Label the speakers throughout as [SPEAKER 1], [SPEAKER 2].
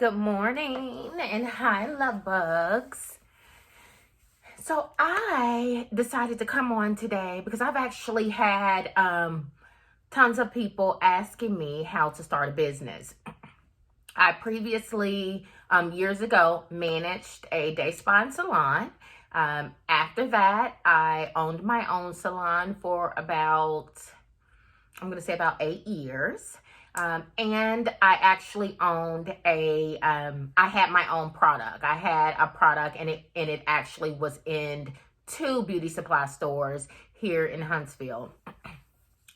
[SPEAKER 1] Good morning and hi, love bugs. So I decided to come on today because I've actually had tons of people asking me how to start a business. I previously, years ago, managed a day spa and salon. After that, I owned my own salon for about 8 years. And I actually owned I had my own product. I had a product and it actually was in 2 beauty supply stores here in Huntsville.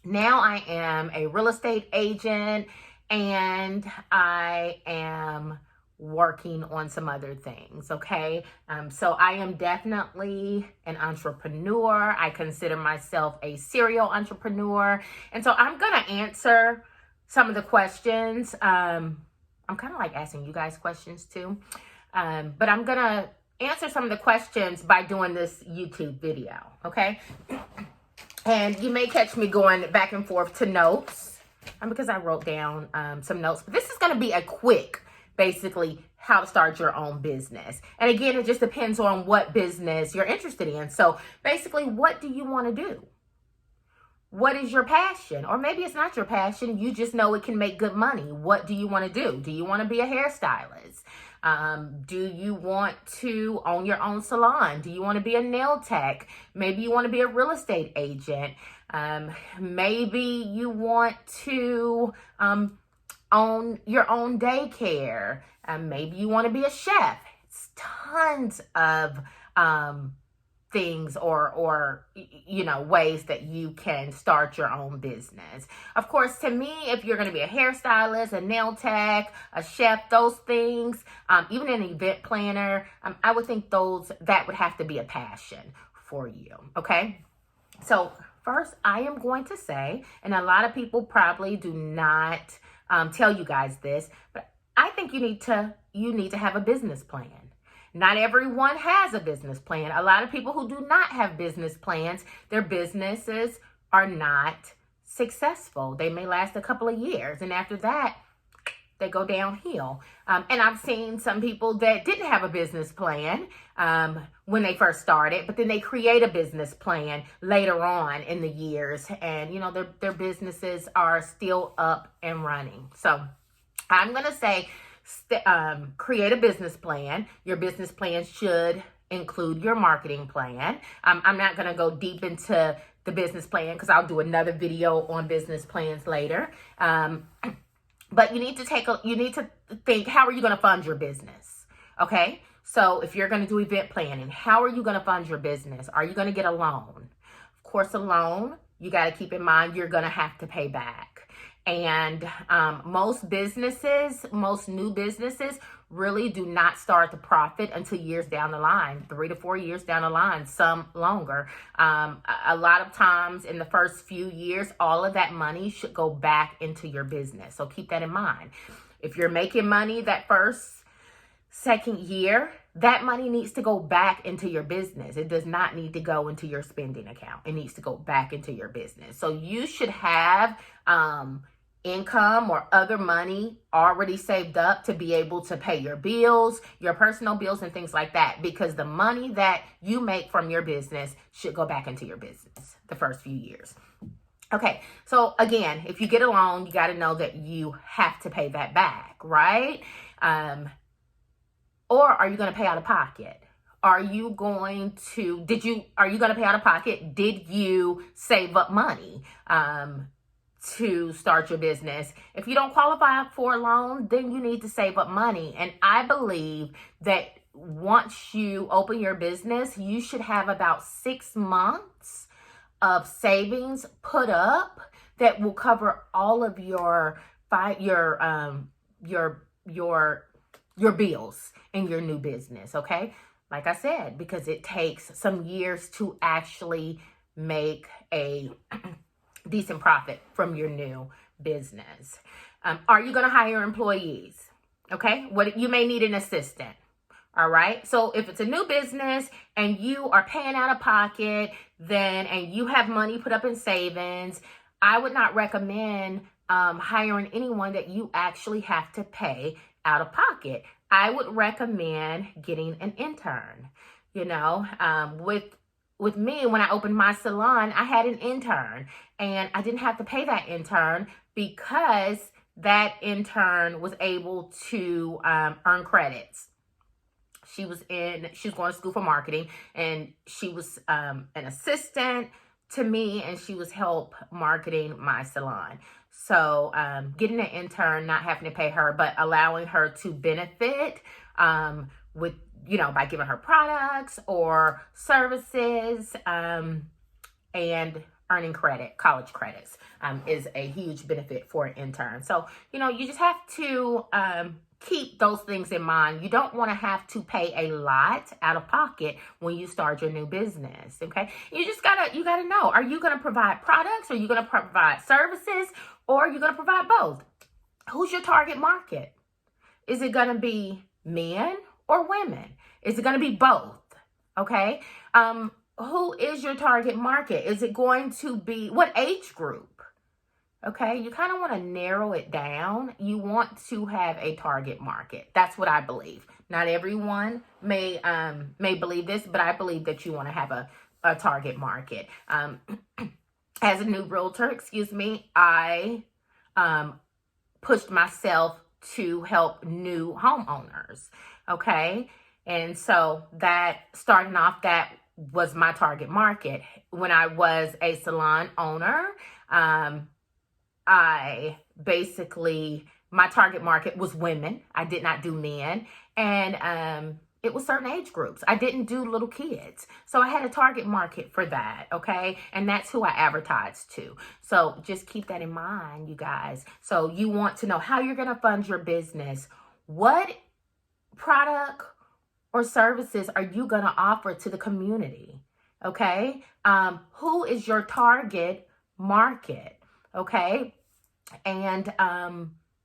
[SPEAKER 1] Now I am a real estate agent and I am working on some other things. Okay. So I am definitely an entrepreneur. I consider myself a serial entrepreneur. And so I'm going to answer some of the questions. I'm kind of like asking you guys questions too. But I'm going to answer some of the questions by doing this YouTube video. Okay. And you may catch me going back and forth to notes because I wrote down some notes. But this is going to be a quick, basically, how to start your own business. And again, it just depends on what business you're interested in. So basically, what do you want to do? What is your passion? Or maybe it's not your passion. You just know it can make good money. What do you want to do? Do you want to be a hairstylist? Do you want to own your own salon? Do you want to be a nail tech? Maybe you want to be a real estate agent. Maybe you want to own your own daycare. Maybe you want to be a chef. It's tons of things or ways that you can start your own business. Of course, to me, if you're going to be a hairstylist, a nail tech, a chef, those things, even an event planner, I would think that would have to be a passion for you. Okay. So first, I am going to say, and a lot of people probably do not tell you guys this, but I think you need to have a business plan. Not everyone has a business plan. A lot of people who do not have business plans, their businesses are not successful. They may last a couple of years, and after that, they go downhill. And I've seen some people that didn't have a business plan when they first started, but then they create a business plan later on in the years, and their businesses are still up and running. So I'm going to say, create a business plan. Your business plan should include your marketing plan. I'm not going to go deep into the business plan because I'll do another video on business plans later. But you need to think, how are you going to fund your business? Okay. So if you're going to do event planning, how are you going to fund your business? Are you going to get a loan? Of course, a loan, you got to keep in mind, you're going to have to pay back. And most new businesses really do not start to profit until years down the line, 3 to 4 years down the line, some longer. A lot of times in the first few years, all of that money should go back into your business. So keep that in mind. If you're making money that second year, that money needs to go back into your business. It does not need to go into your spending account. It needs to go back into your business. So you should have income or other money already saved up to be able to pay your bills, your personal bills and things like that, because the money that you make from your business should go back into your business the first few years. Okay, so again, if you get a loan, you got to know that you have to pay that back, right? Or are you going to pay out of pocket? Are you going to pay out of pocket? Did you save up money to start your business? If you don't qualify for a loan, then you need to save up money. And I believe that once you open your business, you should have about 6 months of savings put up that will cover all of your bills in your new business. Okay. Like I said, because it takes some years to actually make a decent profit from your new business. Are you going to hire employees? Okay. You may need an assistant. All right. So if it's a new business and you are paying out of pocket, and you have money put up in savings, I would not recommend hiring anyone that you actually have to pay out of pocket. I would recommend getting an intern. You know, with me, when I opened my salon, I had an intern, and I didn't have to pay that intern because that intern was able to earn credits. She was going to school for marketing, and she was an assistant to me, and she was help marketing my salon. So getting an intern, not having to pay her, but allowing her to benefit with, you know, by giving her products or services, and earning credit, college credits, is a huge benefit for an intern. So, you know, you just have to keep those things in mind. You don't want to have to pay a lot out of pocket when you start your new business, okay? You gotta know, are you gonna provide products? Are you gonna provide services? Or are you gonna provide both? Who's your target market? Is it gonna be men or women? Is it gonna be both, okay? Who is your target market? Is it going to be, what age group? Okay, you kind of want to narrow it down. You want to have a target market. That's what I believe. Not everyone may believe this, but I believe that you want to have a target market. As a new realtor, I pushed myself to help new homeowners. Okay, and so that was my target market. When I was a salon owner, my target market was women. I did not do men. And it was certain age groups. I didn't do little kids. So I had a target market for that, okay? And that's who I advertised to. So just keep that in mind, you guys. So you want to know how you're going to fund your business. What product or services are you going to offer to the community, okay? Who is your target market, okay? And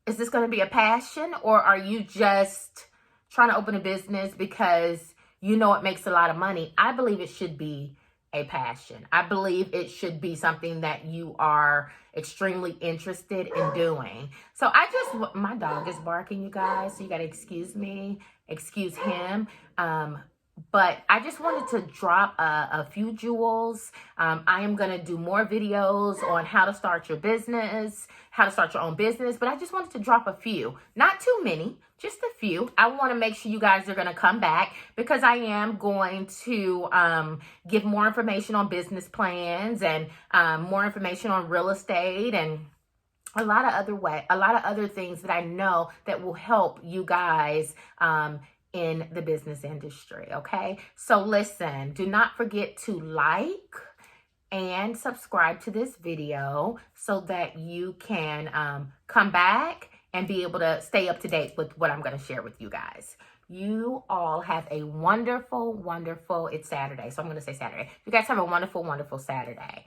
[SPEAKER 1] is this going to be a passion, or are you just trying to open a business because you know it makes a lot of money? I believe it should be a passion. I believe it should be something that you are extremely interested in doing. So my dog is barking, you guys, so you got to excuse him. But I just wanted to drop a few jewels. I am going to do more videos on how to start your business, how to start your own business. But I just wanted to drop a few, not too many, just a few. I want to make sure you guys are going to come back, because I am going to give more information on business plans and more information on real estate and a lot of other things that I know that will help you guys in the business industry, okay? So listen, do not forget to like and subscribe to this video so that you can come back and be able to stay up to date with what I'm going to share with you guys. You all have a wonderful, it's Saturday, so I'm going to say Saturday. You guys have a wonderful, Saturday.